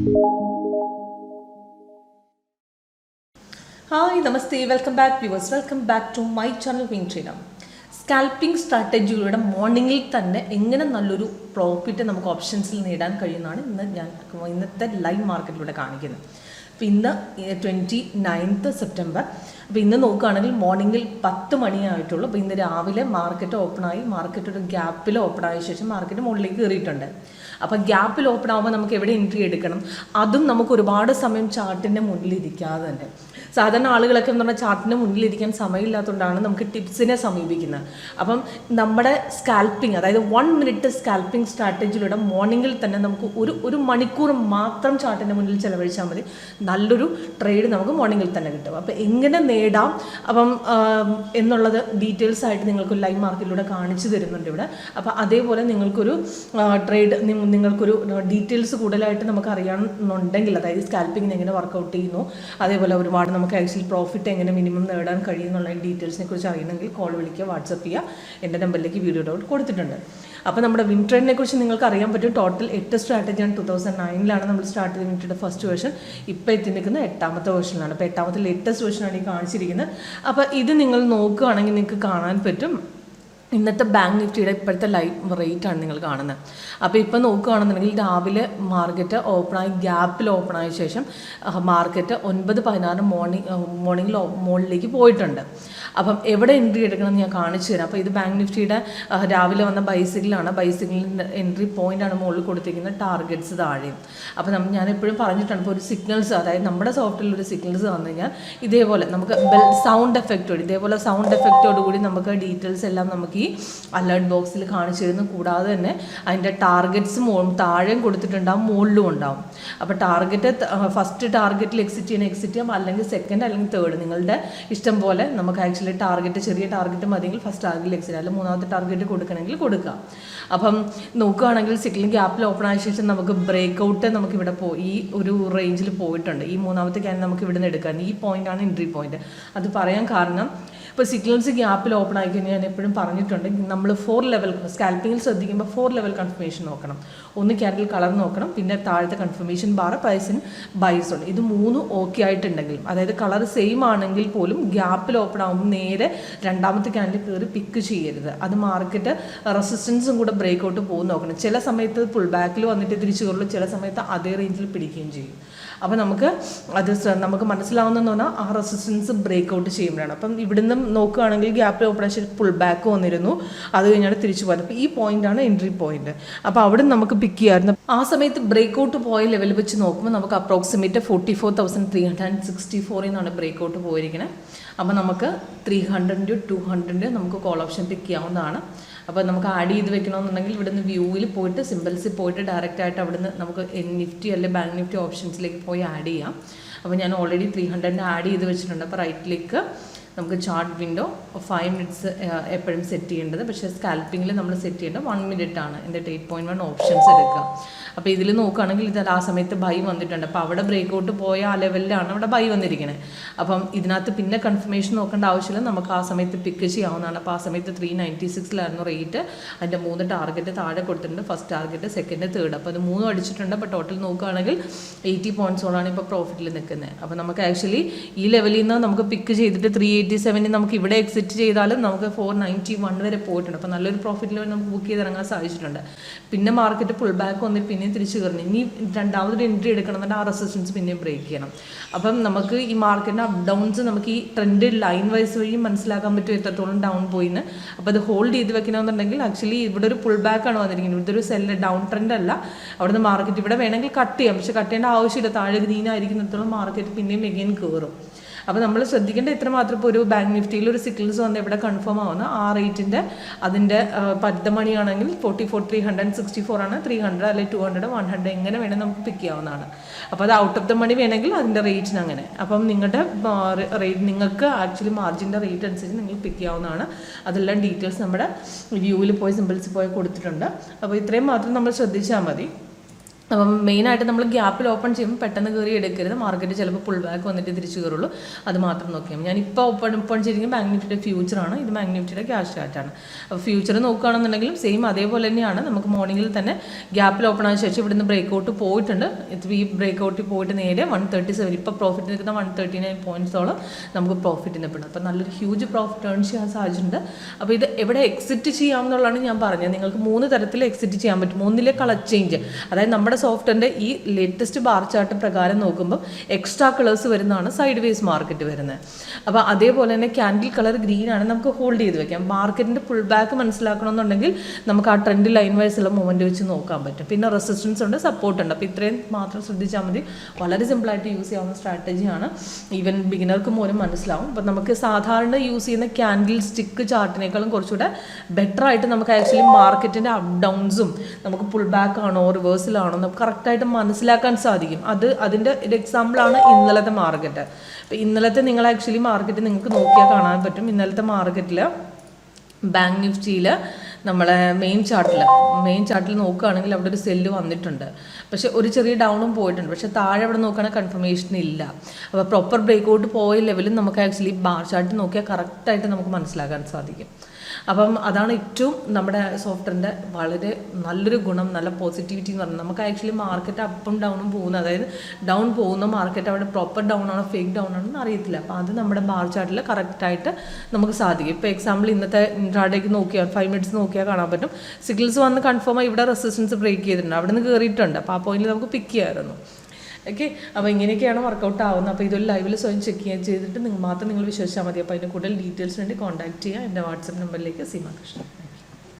Hi, Namaste, welcome back viewers, welcome back to my channel WinTrader. Scalping സ്ട്രാറ്റജികളുടെ മോർണിംഗിൽ തന്നെ എങ്ങനെ നല്ലൊരു പ്രോഫിറ്റ് നമുക്ക് ഓപ്ഷൻസിൽ നേടാൻ കഴിയുന്നതാണ് ഇന്നത്തെ ലൈവ് മാർക്കറ്റിലൂടെ കാണിക്കുന്നത്. അപ്പോൾ ഇന്ന് 29th സെപ്റ്റംബർ. അപ്പോൾ ഇന്ന് നോക്കുകയാണെങ്കിൽ മോർണിംഗിൽ 10 മണിയായിട്ടുള്ളൂ. അപ്പോൾ ഇന്ന് രാവിലെ മാർക്കറ്റ് ഓപ്പണായി, മാർക്കറ്റ് ഒരു ഗ്യാപ്പിൽ ഓപ്പണായ ശേഷം മാർക്കറ്റ് മുകളിലേക്ക് കയറിയിട്ടുണ്ട്. അപ്പോൾ ഗ്യാപ്പിൽ ഓപ്പൺ ആകുമ്പോൾ നമുക്ക് എവിടെ എൻട്രി എടുക്കണം, അതും നമുക്ക് ഒരുപാട് സമയം ചാർട്ടിൻ്റെ മുന്നിലിരിക്കാതെ തന്നെ. സാധാരണ ആളുകളൊക്കെ എന്ന് പറഞ്ഞാൽ ചാർട്ടിൻ്റെ മുന്നിലിരിക്കാൻ സമയമില്ലാത്തതുകൊണ്ടാണ് നമുക്ക് ടിപ്സിനെ സമീപിക്കുന്നത്. അപ്പം നമ്മുടെ സ്കാൽപ്പിംഗ്, അതായത് 1 മിനിറ്റ് സ്കാൽപ്പിംഗ് സ്ട്രാറ്റജിയിലൂടെ മോർണിംഗിൽ തന്നെ നമുക്ക് ഒരു മണിക്കൂർ മാത്രം ചാർട്ടിൻ്റെ മുന്നിൽ ചിലവഴിച്ചാൽ മതി, നല്ലൊരു ട്രേഡ് നമുക്ക് മോർണിംഗിൽ തന്നെ കിട്ടും. അപ്പോൾ എങ്ങനെ നേടാം എന്നുള്ളത് ഡീറ്റെയിൽസ് ആയിട്ട് നിങ്ങൾക്ക് ലൈവ് മാർക്കറ്റിലൂടെ കാണിച്ചു തരുന്നുണ്ട് ഇവിടെ. അപ്പോൾ അതേപോലെ നിങ്ങൾക്കൊരു ട്രേഡ്, നിങ്ങൾക്കൊരു ഡീറ്റെയിൽസ് കൂടുതലായിട്ട് നമുക്ക് അറിയണമെന്നുണ്ടെങ്കിൽ, അതായത് സ്കാൽപ്പിങ്ങിന് എങ്ങനെ വർക്കൗട്ട് ചെയ്യുന്നു, അതേപോലെ ഒരുപാട് നമുക്ക് ആക്ച്വലി പ്രോഫിറ്റ് എങ്ങനെ മിനിമം നേടാൻ കഴിയുന്നുള്ള ഡീറ്റെയിൽസിനെ കുറിച്ച് അറിയണമെങ്കിൽ കോൾ വിളിക്കുക, വാട്സപ്പ് ചെയ്യുക. എൻ്റെ നമ്പറിലേക്ക് വീഡിയോ ഡൗട്ട് കൊടുത്തിട്ടുണ്ട്. അപ്പോൾ നമ്മുടെ വിൻട്രേഡിനെ കുറിച്ച് നിങ്ങൾക്ക് അറിയാൻ പറ്റും. ടോട്ടൽ 8 സ്ട്രാറ്റജിയാണ്. 2009 നമ്മൾ സ്റ്റാർട്ട് ചെയ്ത് വിൻട്രേഡ് ഫസ്റ്റ് വേർഷൻ. ഇപ്പോൾ എത്തി നിൽക്കുന്ന 8ാമത്തെ വേർഷനാണ്. അപ്പോൾ 8ാമത്തെ ലേറ്റസ്റ്റ് വേർഷനാണ് ഈ കാണിച്ചിരിക്കുന്നത്. അപ്പോൾ ഇത് നിങ്ങൾ നോക്കുകയാണെങ്കിൽ നിങ്ങൾക്ക് കാണാൻ പറ്റും ഇന്നത്തെ ബാങ്ക് നിഫ്റ്റിയുടെ ഇപ്പോഴത്തെ ലൈവ് റേറ്റാണ് നിങ്ങൾ കാണുന്നത്. അപ്പോൾ ഇപ്പോൾ നോക്കുകയാണെന്നുണ്ടെങ്കിൽ രാവിലെ മാർക്കറ്റ് ഓപ്പണായി, ഗ്യാപ്പിൽ ഓപ്പണായ ശേഷം മാർക്കറ്റ് 9:16 മോർണിംഗിൽ മുകളിലേക്ക് പോയിട്ടുണ്ട്. അപ്പം എവിടെ എൻട്രി എടുക്കണമെന്ന് ഞാൻ കാണിച്ചു തരാം. അപ്പോൾ ഇത് ബാങ്ക് നിഫ്റ്റിയുടെ രാവിലെ വന്ന ബൈസിക്കിളാണ്. ബൈസിക്കിളിൻ്റെ എൻട്രി പോയിൻ്റാണ് മുകളിൽ കൊടുത്തിരിക്കുന്നത്, ടാർഗറ്റ്സ് താഴെയും. അപ്പോൾ ഞാൻ എപ്പോഴും പറഞ്ഞിട്ടുണ്ട്, ഇപ്പോൾ ഒരു സിഗ്നൽസ്, അതായത് നമ്മുടെ സോഫ്റ്റ്വെയറിൽ ഒരു സിഗ്നൽസ് വന്നു കഴിഞ്ഞാൽ ഇതേപോലെ നമുക്ക് സൗണ്ട് എഫക്റ്റോട്, ഇതേപോലെ സൗണ്ട് എഫക്റ്റോടുകൂടി നമുക്ക് ഡീറ്റെയിൽസ് എല്ലാം നമുക്ക് ഈ അലേർട്ട് ബോക്സിൽ കാണിച്ചു തരുന്നു. കൂടാതെ തന്നെ അതിൻ്റെ ടാർഗറ്റ്സ് താഴെയും കൊടുത്തിട്ടുണ്ടാവും, മുകളിലും ഉണ്ടാവും. അപ്പോൾ ടാർഗറ്റ് ഫസ്റ്റ് ടാർഗറ്റിൽ എക്സിറ്റ് ചെയ്യാം, അല്ലെങ്കിൽ സെക്കൻഡ് അല്ലെങ്കിൽ തേർഡ്, നിങ്ങളുടെ ഇഷ്ടം പോലെ നമുക്ക് ആക്ച്വലി ടാർഗറ്റ്, ചെറിയ ടാർഗറ്റ് മതിയെങ്കിൽ ഫസ്റ്റ് ടാർഗറ്റിൽ എക്സിറ്റ്, അല്ലെങ്കിൽ മൂന്നാമത്തെ ടാർഗറ്റ് കൊടുക്കണമെങ്കിൽ കൊടുക്കാം. അപ്പം നോക്കുകയാണെങ്കിൽ സിഗ്നൽ ഗ്യാപ്പിൽ ഓപ്പൺ ആയ ശേഷം നമുക്ക് ബ്രേക്ക്ഔട്ട് നമുക്കിവിടെ ഈ ഒരു റേഞ്ചിൽ പോയിട്ടുണ്ട്. ഈ മൂന്നാമത്തെ ക്യാൻ നമുക്ക് ഇവിടെ നിന്ന് എടുക്കാം. ഈ പോയിൻ്റാണ് എൻട്രി പോയിന്റ്. അത് പറയാൻ കാരണം, ഇപ്പോൾ സിഗ്നൽസ് ഗ്യാപ്പിൽ ഓപ്പൺ ആയി കഴിഞ്ഞാൽ ഞാൻ എപ്പോഴും പറഞ്ഞിട്ടുണ്ട്, നമ്മൾ 4 ലെവൽ സ്കാൽപ്പിങ്ങിൽ ശ്രദ്ധിക്കുമ്പോൾ 4 ലെവൽ കൺഫർമേഷൻ നോക്കണം. ഒന്ന് ക്യാൻഡിൽ കളർ നോക്കണം, പിന്നെ താഴത്തെ കൺഫർമേഷൻ ബാർ, പ്രൈസിന് ബൈസ് ഉണ്ട്. ഇത് 3 ഓക്കെ ആയിട്ടുണ്ടെങ്കിലും, അതായത് കളർ സെയിം ആണെങ്കിൽ പോലും ഗ്യാപ്പിൽ ഓപ്പൺ ആകുമ്പോൾ നേരെ രണ്ടാമത്തെ ക്യാൻഡിൽ കയറി പിക്ക് ചെയ്യരുത്. അത് മാർക്കറ്റ് റെസിസ്റ്റൻസും കൂടെ ബ്രേക്ക്ഔട്ട് പോകുന്ന നോക്കണം. ചില സമയത്ത് പുൾ ബാക്കിൽ വന്നിട്ട് തിരിച്ചു കയറുള്ളൂ, ചില സമയത്ത് അതേ റേഞ്ചിൽ പിടിക്കുകയും ചെയ്യും. അപ്പോൾ നമുക്ക് മനസ്സിലാവുന്നതെന്ന് പറഞ്ഞാൽ ആ റെസിസ്റ്റൻസ് ബ്രേക്ക്ഔട്ട് ചെയ്യുമ്പോഴാണ്. അപ്പം ഇവിടുന്ന് നോക്കുകയാണെങ്കിൽ ഗ്യാപ്പിൽ ഓപ്പറേഷൻ പുൾ ബാക്ക് വന്നിരുന്നു, അത് കഴിഞ്ഞാൽ തിരിച്ചു പോയത്. അപ്പോൾ ഈ പോയിന്റാണ് എൻട്രി പോയിന്റ്. അപ്പോൾ അവിടെ നമുക്ക് പിക്ക് ചെയ്യാമായിരുന്നു. ആ സമയത്ത് ബ്രേക്ക്ഔട്ട് പോയ ലെവൽ വെച്ച് നോക്കുമ്പോൾ നമുക്ക് അപ്രോക്സിമേറ്റ് 44,364 എന്നാണ് ബ്രേക്ക്ഔട്ട് പോയിരിക്കുന്നത്. അപ്പോൾ നമുക്ക് 300 200 നമുക്ക് കോൾ ഓപ്ഷൻ പിക്ക് ചെയ്യാവുന്നതാണ്. അപ്പോൾ നമുക്ക് ആഡ് ചെയ്ത് വെക്കണമെന്നുണ്ടെങ്കിൽ ഇവിടുന്ന് വ്യൂവിൽ പോയിട്ട് സിമ്പിൾസിൽ പോയിട്ട് ഡയറക്റ്റായിട്ട് അവിടുന്ന് നമുക്ക് നിഫ്റ്റി അല്ലെങ്കിൽ ബാങ്ക് നിഫ്റ്റി ഓപ്ഷൻസിലേക്ക് പോയി ആഡ് ചെയ്യാം. അപ്പോൾ ഞാൻ ഓൾറെഡി 300 ആഡ് ചെയ്ത് വെച്ചിട്ടുണ്ട്. അപ്പോൾ റൈറ്റിലേക്ക് നമുക്ക് ചാർട്ട് വിൻഡോ 5 മിനിറ്റ്സ് എപ്പോഴും സെറ്റ് ചെയ്യേണ്ടത്. പക്ഷേ സ്കാൽപ്പിങ്ങിൽ നമ്മൾ സെറ്റ് ചെയ്യേണ്ടത് 1 മിനിറ്റ് ആണ്. എന്നിട്ട് 8.1 ഓപ്ഷൻസ് എടുക്കുക. അപ്പോൾ ഇതിൽ നോക്കുകയാണെങ്കിൽ ഇത് ആ സമയത്ത് ബൈ വന്നിട്ടുണ്ട്. അപ്പോൾ അവിടെ ബ്രേക്ക്ഔട്ട് പോയ ആ ലെവലിലാണ് അവിടെ ബൈ വന്നിരിക്കുന്നത്. അപ്പം ഇതിനകത്ത് പിന്നെ കൺഫർമേഷൻ നോക്കേണ്ട ആവശ്യമില്ല, നമുക്ക് ആ സമയത്ത് പിക്ക് ചെയ്യാവുന്നതാണ്. അപ്പോൾ ആ സമയത്ത് 396 റേറ്റ്. അതിൻ്റെ 3 ടാർഗറ്റ് താഴെ കൊടുത്തിട്ടുണ്ട്, ഫസ്റ്റ് ടാർഗറ്റ്, സെക്കൻഡ്, തേർഡ്. അപ്പോൾ അത് 3 അടിച്ചിട്ടുണ്ട്. അപ്പോൾ ടോട്ടൽ നോക്കുകയാണെങ്കിൽ 80 പോയിൻറ്റ്സോളാണ് ഇപ്പോൾ പ്രോഫിറ്റിൽ നിൽക്കുന്നത്. അപ്പോൾ നമുക്ക് ആക്ച്വലി ഈ ലെവലിൽ നിന്ന് നമുക്ക് പിക്ക് ചെയ്തിട്ട് 387 നമുക്ക് ഇവിടെ എക്സിറ്റ് ചെയ്താലും നമുക്ക് 491 വരെ പോയിട്ടുണ്ട്. അപ്പോൾ നല്ലൊരു പ്രോഫിറ്റിൽ നമുക്ക് ബുക്ക് ചെയ്ത് ഇറങ്ങാൻ സാധിച്ചിട്ടുണ്ട്. പിന്നെ മാർക്കറ്റ് പുൾ ബാക്ക് വന്നിട്ട് പിന്നെ തിരിച്ചു കയറുന്നു. ഇനി രണ്ടാമതൊരു എൻട്രി എടുക്കണമെന്നുണ്ടെങ്കിൽ ആ റെസിസ്റ്റൻസ് പിന്നെ ബ്രേക്ക് ചെയ്യണം. അപ്പം നമുക്ക് ഈ മാർക്കറ്റിൻ്റെ അപ്പ് ഡൗൺസ് നമുക്ക് ഈ ട്രെൻഡ് ലൈൻ വൈസ് വഴി മനസ്സിലാക്കാൻ പറ്റും എത്രത്തോളം ഡൗൺ പോയിന്ന്. അപ്പോൾ അത് ഹോൾഡ് ചെയ്ത് വെക്കണമെന്നുണ്ടെങ്കിൽ ആക്ച്വലി ഇവിടെ ഒരു പുൾ ബാക്ക് ആണ് വന്നിരിക്കുന്നത്. ഇവിടുത്തെ ഒരു സെല്ല് ഡൗൺ ട്രെൻഡ് അല്ല. അവിടുന്ന് മാർക്കറ്റ് ഇവിടെ വേണമെങ്കിൽ കട്ട് ചെയ്യാം, പക്ഷെ കട്ട് ചെയ്യേണ്ട ആവശ്യമില്ല. താഴെ ഗ്രീനായിരിക്കുന്നിടത്തോളം മാർക്കറ്റ് പിന്നെയും എഗെയിൻ കയറും. അപ്പോൾ നമ്മൾ ശ്രദ്ധിക്കേണ്ട ഇത്ര മാത്രം. ഇപ്പോൾ ഒരു ബാങ്ക് നിഫ്റ്റിയിൽ ഒരു സിഗ്നൽസ് വന്ന് ഇവിടെ കൺഫേം ആവുന്ന ആ റേറ്റിൻ്റെ അതിൻ്റെ 10 മണിയാണെങ്കിൽ 44,364 ആണ്. 300 അല്ലെങ്കിൽ 200 100 എങ്ങനെ വേണമെങ്കിൽ നമുക്ക് പിക്ക് ചെയ്യാവുന്നതാണ്. അപ്പോൾ അത് ഔട്ട് ഓഫ് ദ മണി വേണമെങ്കിൽ അതിൻ്റെ റേറ്റിന് അങ്ങനെ. അപ്പം നിങ്ങളുടെ റേറ്റ്, നിങ്ങൾക്ക് ആക്ച്വലി മാർജിൻ്റെ റേറ്റ് അനുസരിച്ച് നിങ്ങൾ പിക്ക് ചെയ്യാവുന്നതാണ്. അതെല്ലാം ഡീറ്റെയിൽസ് നമ്മുടെ വ്യൂവിൽ പോയി സിമ്പിൾസിൽ പോയി കൊടുത്തിട്ടുണ്ട്. അപ്പോൾ ഇത്രയും മാത്രം നമ്മൾ ശ്രദ്ധിച്ചാൽ മതി. അപ്പം മെയിനായിട്ട് നമ്മൾ ഗ്യാപ്പിൽ ഓപ്പൺ ചെയ്യുമ്പോൾ പെട്ടെന്ന് കയറി എടുക്കരുത്. മാർക്കറ്റ് ചിലപ്പോൾ പുൾ ബാക്ക് വന്നിട്ട് തിരിച്ചു കയറുള്ളൂ. അത് മാത്രം നോക്കിയാൽ ഞാനിപ്പോൾ ഓപ്പൺ ചെയ്തിരിക്കും ബാങ്ക് നിഫ്റ്റിയുടെ ഫ്യൂച്ചറാണ്. ഇത് ബാങ്ക് നിഫ്റ്റിയുടെ ക്യാഷ് ചാർട്ടാണ്. അപ്പോൾ ഫ്യൂച്ചർ നോക്കുകയാണെന്നുണ്ടെങ്കിലും സെയിം അതേപോലെ തന്നെയാണ്. നമുക്ക് മോർണിംഗിൽ തന്നെ ഗ്യാപ്പിൽ ഓപ്പൺ ആയ ശേഷം ഇവിടുന്ന് ബ്രേക്കൗട്ട് പോയിട്ടുണ്ട്. ഈ ബ്രേക്കൗട്ടിൽ പോയിട്ട് നേരെ 137 ഇപ്പോൾ പ്രോഫിറ്റ് നിൽക്കുന്ന 139 പോയിൻറ്റ്സോളം നമുക്ക് പ്രോഫിറ്റ് നിൽപ്പുണ്ട്. അപ്പോൾ നല്ലൊരു ഹ്യൂജ് പ്രോഫിറ്റ് ഏൺ ചെയ്യാൻ സാധിച്ചിട്ടുണ്ട്. അപ്പോൾ ഇത് എവിടെ എക്സിറ്റ് ചെയ്യാമെന്നുള്ളതാണ് ഞാൻ പറഞ്ഞത്. നിങ്ങൾക്ക് 3 തരത്തിൽ എക്സിറ്റ് ചെയ്യാൻ പറ്റും. ഒന്നിലെ കളർ ചേഞ്ച്, അതായത് നമ്മുടെ സോഫ്റ്റ്വെയറിൻ്റെ ഈ ലേറ്റസ്റ്റ് ബാർ ചാർട്ട് പ്രകാരം നോക്കുമ്പോൾ എക്സ്ട്രാ കളേഴ്സ് വരുന്നതാണ് സൈഡ് വേസ് മാർക്കറ്റ് വരുന്നത്. അപ്പോൾ അതേപോലെ തന്നെ ക്യാൻഡിൽ കളർ ഗ്രീൻ ആണ് നമുക്ക് ഹോൾഡ് ചെയ്ത് വെക്കാം. മാർക്കറ്റിൻ്റെ പുൾ ബാക്ക് മനസ്സിലാക്കണമെന്നുണ്ടെങ്കിൽ നമുക്ക് ആ ട്രെൻഡ് ലൈൻ വൈസുള്ള മൂവ്മെൻറ്റ് വെച്ച് നോക്കാൻ പറ്റും. പിന്നെ റെസിസ്റ്റൻസ് ഉണ്ട്, സപ്പോർട്ട് ഉണ്ട്. അപ്പോൾ ഇത്രയും മാത്രം ശ്രദ്ധിച്ചാൽ മതി. വളരെ സിമ്പിളായിട്ട് യൂസ് ചെയ്യാവുന്ന സ്ട്രാറ്റജിയാണ്. ഈവൻ ബിഗിനർക്ക് പോലും മനസ്സിലാവും. അപ്പോൾ നമുക്ക് സാധാരണ യൂസ് ചെയ്യുന്ന ക്യാൻഡിൽ സ്റ്റിക്ക് ചാർട്ടിനേക്കാളും കുറച്ചുകൂടെ ബെറ്റർ ആയിട്ട് നമുക്ക് ആക്ച്വലി മാർക്കറ്റിൻ്റെ അപ്പ് ഡൗൺസും നമുക്ക് പുൾ ബാക്ക് ആണോ റിവേഴ്സിലാണോ നമുക്ക് കറക്റ്റായിട്ട് മനസ്സിലാക്കാൻ സാധിക്കും. അതിൻ്റെ ഒരു എക്സാമ്പിളാണ് ഇന്നലത്തെ മാർക്കറ്റ്. അപ്പോൾ ഇന്നലത്തെ നിങ്ങൾ ആക്ച്വലി മാർക്കറ്റ് നിങ്ങൾക്ക് നോക്കിയാൽ കാണാൻ പറ്റും. ഇന്നലത്തെ മാർക്കറ്റിൽ ബാങ്ക് നിഫ്റ്റിയിൽ നമ്മളെ മെയിൻ ചാർട്ടിൽ നോക്കുകയാണെങ്കിൽ അവിടെ ഒരു സെല്ല് വന്നിട്ടുണ്ട്. പക്ഷേ ഒരു ചെറിയ ഡൗണും പോയിട്ടുണ്ട്. പക്ഷേ താഴെ അവിടെ നോക്കുകയാണെങ്കിൽ കൺഫർമേഷൻ ഇല്ല. അപ്പോൾ പ്രോപ്പർ ബ്രേക്കൗട്ട് പോയ ലെവലും നമുക്ക് ആക്ച്വലി ബാർ ചാർട്ട് നോക്കിയാൽ കറക്റ്റായിട്ട് നമുക്ക് മനസ്സിലാക്കാൻ സാധിക്കും. അപ്പം അതാണ് ഏറ്റവും നമ്മുടെ സോഫ്റ്റ്വെയറിൻ്റെ വളരെ നല്ലൊരു ഗുണം, നല്ല പോസിറ്റിവിറ്റി എന്ന് പറഞ്ഞാൽ നമുക്ക് ആക്ച്വലി മാർക്കറ്റ് അപ്പും ഡൗണും പോകുന്ന, അതായത് ഡൗൺ പോകുന്ന മാർക്കറ്റ് അവിടെ പ്രോപ്പർ ഡൗൺ ആണോ ഫേക്ക് ഡൗൺ ആണോ എന്ന് അറിയത്തില്ല. അപ്പോൾ അത് നമ്മുടെ ബാർ ചാർട്ടിൽ കറക്റ്റായിട്ട് നമുക്ക് സാധിക്കും. ഇപ്പോൾ എക്സാമ്പിൾ ഇന്നത്തെ ഇൻട്രാഡേക്ക് നോക്കിയാൽ 5 മിനിറ്റ്സ് നോക്കിയാൽ കാണാൻ പറ്റും. സിഗ്നൽസ് വന്ന് കൺഫേം ആയി ഇവിടെ റെസിസ്റ്റൻസ് ബ്രേക്ക് ചെയ്തിട്ടുണ്ട്, അവിടെ നിന്ന് കയറിയിട്ടുണ്ട്. അപ്പോൾ ആ പോയിന്റിൽ നമുക്ക് പിക്ക് ചെയ്യാമായിരുന്നു. ഓക്കെ, അപ്പോൾ ഇങ്ങനെയൊക്കെയാണ് വർക്കൗട്ട് ആവുന്നത്. അപ്പോൾ ഇതൊരു ലൈവിൽ സ്വയം ചെക്ക് ചെയ്തിട്ട് നിങ്ങൾ വിശ്വസിച്ചാൽ മതി. അപ്പോൾ അതിന് കൂടുതൽ ഡീറ്റെയിൽസിന് വേണ്ടി കോൺടാക്ട് ചെയ്യുക എൻ്റെ വാട്സപ്പ് നമ്പറിലേക്ക്. സീമ കൃഷ്ണ.